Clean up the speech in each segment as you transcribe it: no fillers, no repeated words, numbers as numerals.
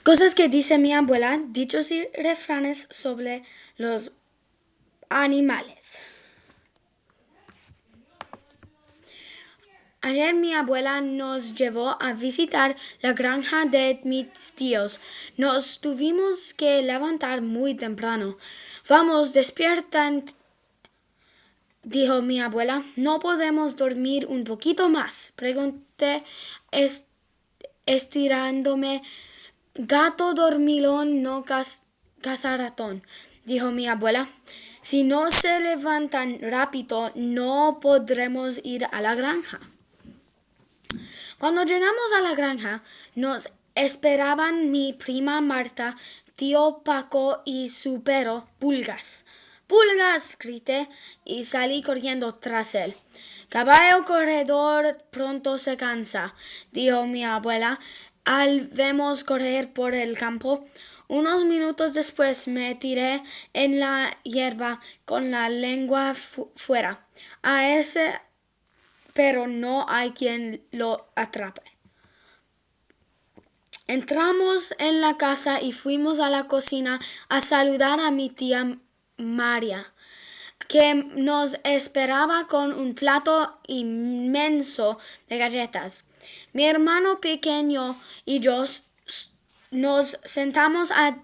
Cosas que dice mi abuela, dichos y refranes sobre los animales. Ayer mi abuela nos llevó a visitar la granja de mis tíos. Nos tuvimos que levantar muy temprano. Vamos, despiertan, dijo mi abuela. ¿No podemos dormir un poquito más? Pregunté estirándome. Gato dormilón, no caza ratón, dijo mi abuela. Si no se levantan rápido, no podremos ir a la granja. Cuando llegamos a la granja, nos esperaban mi prima Marta, tío Paco y su perro, Pulgas. ¡Pulgas! Grité y salí corriendo tras él. Caballo corredor pronto se cansa, dijo mi abuela al vernos correr por el campo. Unos minutos después me tiré en la hierba con la lengua fuera. A ese pero no hay quien lo atrape. Entramos en la casa y fuimos a la cocina a saludar a mi tía María, que nos esperaba con un plato inmenso de galletas. Mi hermano pequeño y yo nos sentamos a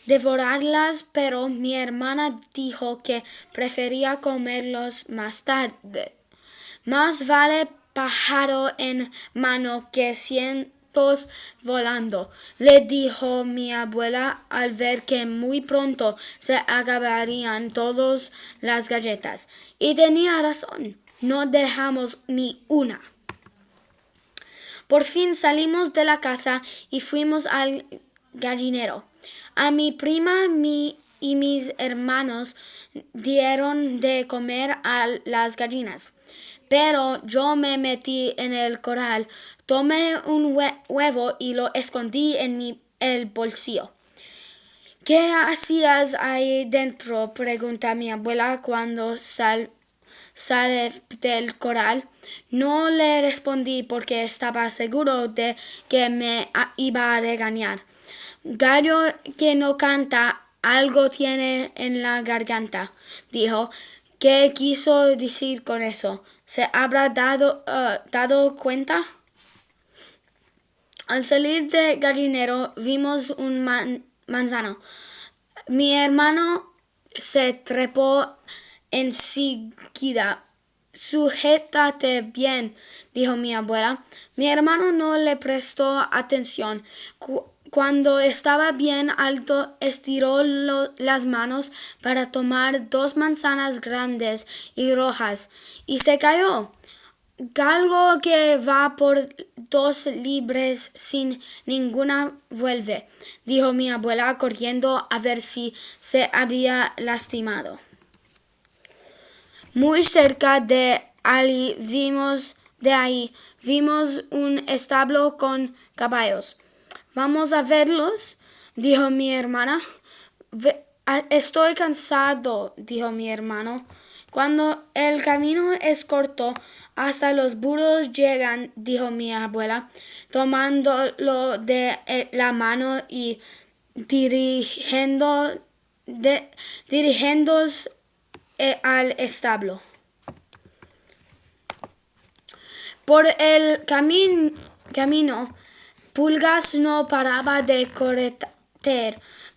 devorarlas, pero mi hermana dijo que prefería comerlos más tarde. Más vale pájaro en mano que cientos volando, le dijo mi abuela al ver que muy pronto se acabarían todas las galletas. Y tenía razón, no dejamos ni una. Por fin salimos de la casa y fuimos al gallinero. A mi prima y mis hermanos dieron de comer a las gallinas. Pero yo me metí en el corral, tomé un huevo y lo escondí en el bolsillo. ¿Qué hacías ahí dentro? Pregunta mi abuela cuando sale del corral. No le respondí porque estaba seguro de que me iba a regañar. Gallo que no canta, algo tiene en la garganta, dijo. ¿Qué quiso decir con eso? ¿Se habrá dado cuenta? Al salir del gallinero vimos un manzano. Mi hermano se trepó enseguida. Sujétate bien, dijo mi abuela. Mi hermano no le prestó atención. Cuando estaba bien alto, estiró las manos para tomar 2 manzanas grandes y rojas, y se cayó. Galgo que va por 2 libras sin ninguna vuelve, dijo mi abuela corriendo a ver si se había lastimado. Muy cerca de ahí vimos un establo con caballos. ¿Vamos a verlos?, dijo mi hermana. Estoy cansado, dijo mi hermano. Cuando el camino es corto, hasta los burros llegan, dijo mi abuela, tomándolo de la mano y dirigiéndose al establo. Por el camino, Pulgas no paraba de correr.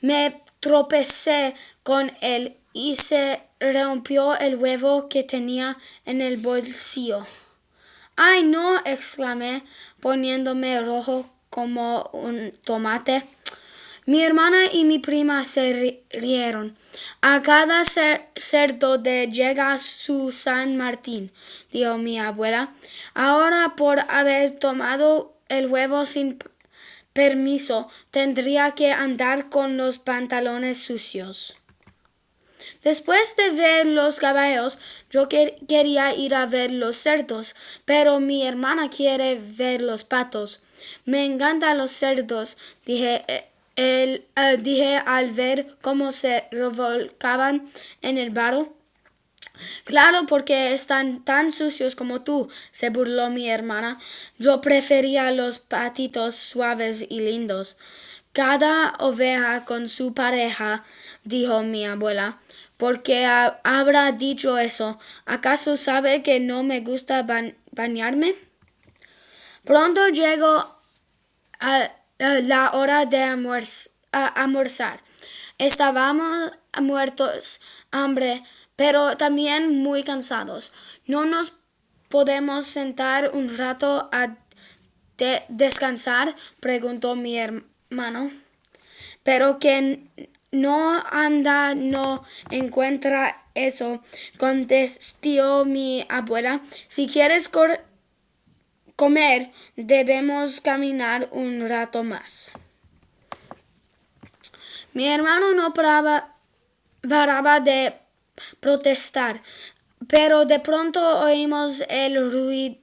Me tropecé con él y se rompió el huevo que tenía en el bolsillo. ¡Ay, no!, exclamé, poniéndome rojo como un tomate. Mi hermana y mi prima se rieron. A cada cerdo llega su San Martín, dijo mi abuela. Ahora, por haber tomado el huevo sin permiso, tendría que andar con los pantalones sucios. Después de ver los caballos, yo quería ir a ver los cerdos, pero mi hermana quiere ver los patos. Me encantan los cerdos, dije al ver cómo se revolcaban en el barro. Claro, porque están tan sucios como tú, se burló mi hermana. Yo prefería los patitos suaves y lindos. cada oveja con su pareja, dijo mi abuela. ¿Por qué habrá dicho eso? ¿Acaso sabe que no me gusta bañarme? Pronto llegó la hora de almorzar. Estábamos muertos hambre, pero también muy cansados. ¿No nos podemos sentar un rato a descansar?, preguntó mi hermano. Pero que no anda, no encuentra eso, contestó mi abuela. Si quieres comer, debemos caminar un rato más. Mi hermano no paraba de protestar, pero de pronto oímos el ruido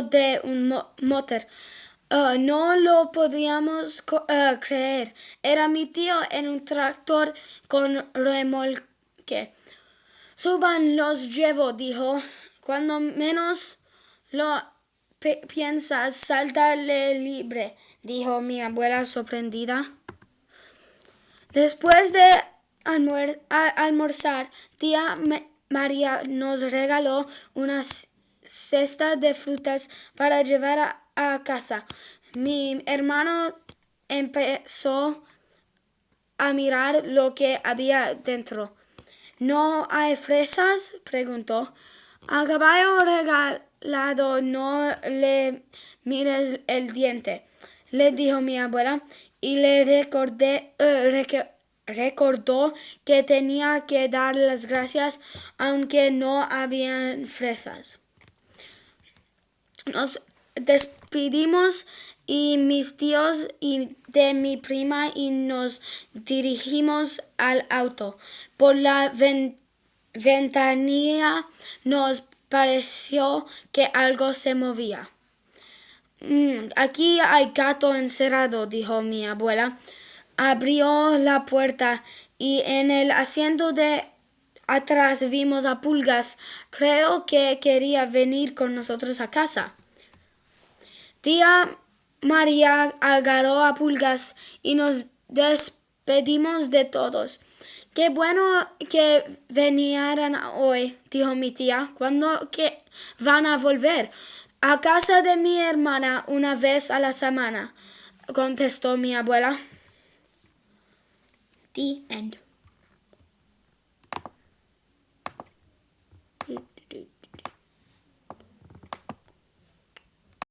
de un motor. No lo podíamos creer. Era mi tío en un tractor con remolque. Suban, los llevo, dijo. Cuando menos lo piensas, sáltale libre, dijo mi abuela sorprendida. Después de almorzar, tía María nos regaló una cesta de frutas para llevar a casa. Mi hermano empezó a mirar lo que había dentro. ¿No hay fresas?, preguntó. A caballo regalado no le mires el diente, le dijo mi abuela, y le recordó que tenía que dar las gracias aunque no habían fresas. Nos despedimos y mis tíos y de mi prima y nos dirigimos al auto. Por la ventanilla nos pareció que algo se movía. Aquí hay gato encerrado, dijo mi abuela. Abrió la puerta y en el asiento de atrás vimos a Pulgas. Creo que quería venir con nosotros a casa. Tía María agarró a Pulgas y nos despedimos de todos. Qué bueno que vinieran hoy, dijo mi tía. ¿Cuándo que van a volver? A casa de mi hermana una vez a la semana, contestó mi abuela. The end.